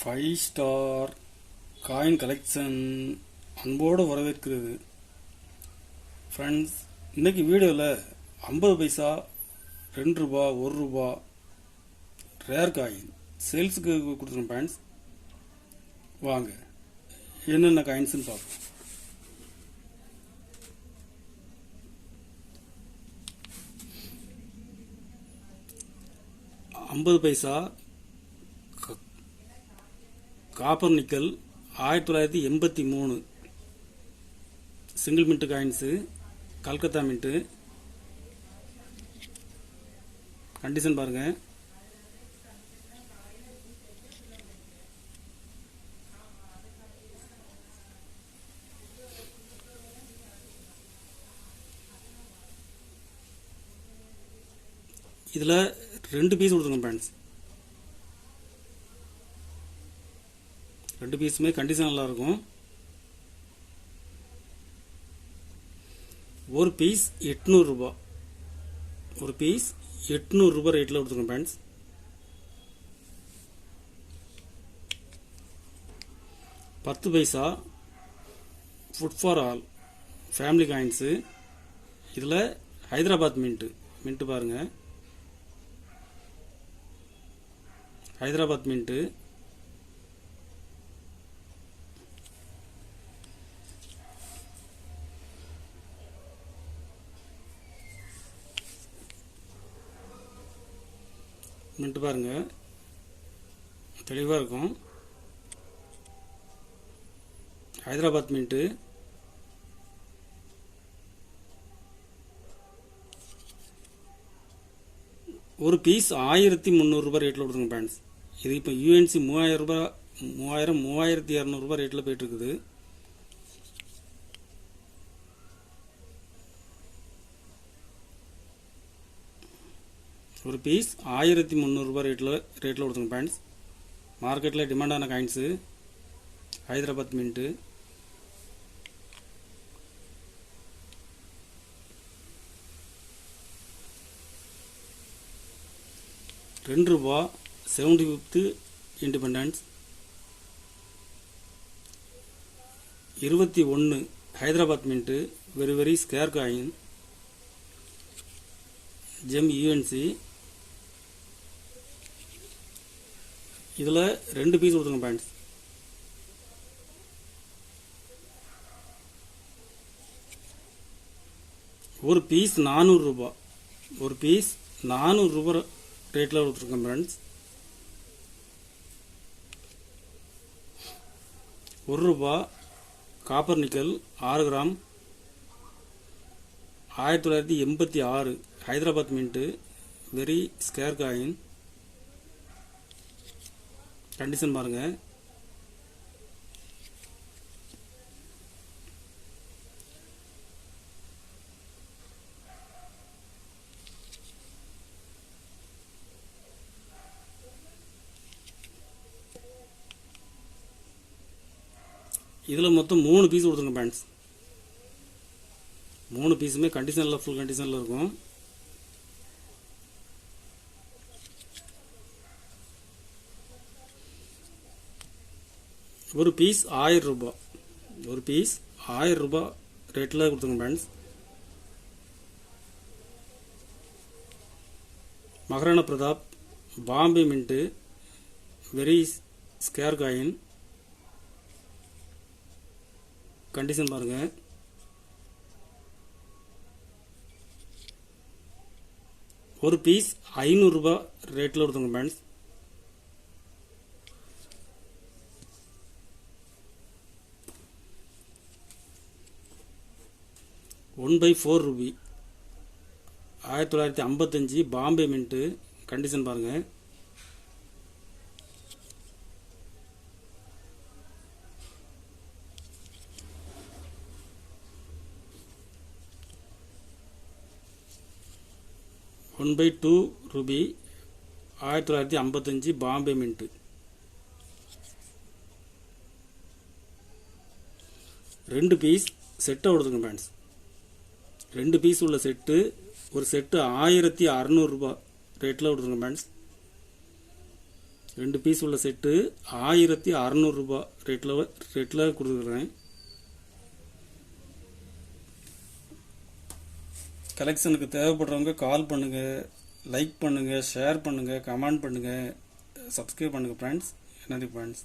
Five star coin collection அன்போடு வரவேற்கிறது. Friends, இன்றைக்கி வீடியோவில் 50 பைசா, 2 ரூபா, 1 ரூபா ரேர் காயின் சேல்ஸுக்கு கொடுத்துருக்கோம். ஃப்ரெண்ட்ஸ், வாங்க என்னென்ன காயின்ஸ்னு பார்ப்போம். ஐம்பது paisa copper nickel 1983 single mint coins, Calcutta mint. Condition பாருங்க. இதில் 2 பீஸ் கொடுத்துருங்க ஃப்ரெண்ட்ஸ். 2 பீஸுமே கண்டிஷன் நல்லா இருக்கும். ஒரு பீஸ் 800 ரூபா, ஒரு பீஸ் 800 ரூபா ரேட்டில் கொடுத்துருங்க ஃப்ரெண்ட்ஸ். பத்து paisa food for all family coins. இதில் ஹைதராபாத் மின்ட்டு பாருங்க. ஹைதராபாத் மின்ட்டு. மின்ட்டு பாருங்க, தெளிவாக இருக்கும். ஹைதராபாத் மின்ட்டு. ஒரு பீஸ் 1300 ரூபாய் ரேட்டில் கொடுத்துருங்க ஃப்ரெண்ட்ஸ். இது இப்போ யூஎன்சி 3000 ரூபாய், 3200 ரூபாய் ரேட்டில் போயிட்டு இருக்குது. ஒரு பீஸ் 1300 ரூபாய் ரேட்டில் கொடுத்துருங்க ஃப்ரெண்ட்ஸ். மார்க்கெட்டில் டிமாண்டான coins Hyderabad mint. ₹2 75th independence. 21 Hyderabad mint. Very scare coin. Gem UNC. இதில் 2 பீஸ் கொடுத்துருங்க ஃப்ரெண்ட்ஸ். ஒரு பீஸ் 400 ரூபாய், ஒரு பீஸ் 400 ரூபாய் ரேட்டில் கொடுத்துருக்கேன் friends. ₹1 copper nickel 6 gram 1986 Hyderabad mint. Very scare coin. Condition பாருங்க. இதில் மொத்தம் 3 பீஸ் கொடுத்துருங்க ஃப்ரெண்ட்ஸ். 3 பீஸுமே கண்டிஷனில் ஃபுல் கண்டிஷனில் இருக்கும். ஒரு பீஸ் 1000 ரூபாய், ஒரு பீஸ் 1000 ரூபாய் ரேட்டில் கொடுத்துருங்க friends. Maharana Pratap Bombay mint. Very scare coin. Condition பாருங்க. ஒரு பீஸ் 500 ரூபாய் ரேட்டில் கொடுத்துருங்க friends. ₹1/4 rupee 1955 Bombay mint. Condition பாருங்க. ₹1/2 ரூபி 1955 பாம்பே மின்ட்டு. 2 பீஸ் செட்டை கொடுத்துங்க ஃப்ரெண்ட்ஸ். 2 பீஸ் உள்ள செட்டு, ஒரு செட்டு 1600 ரூபாய் ரேட்டில் கொடுத்துருங்க ஃப்ரெண்ட்ஸ். 2 பீஸ் உள்ள செட்டு 1600 ரூபாய் ரேட்டில் கொடுத்துருக்குறேன். கலெக்ஷனுக்கு தேவைப்படுறவங்க கால் பண்ணுங்கள், லைக் பண்ணுங்கள், ஷேர் பண்ணுங்கள், கமெண்ட் பண்ணுங்கள், சப்ஸ்கிரைப் பண்ணுங்கள் ஃப்ரெண்ட்ஸ். நன்றி ஃப்ரெண்ட்ஸ்.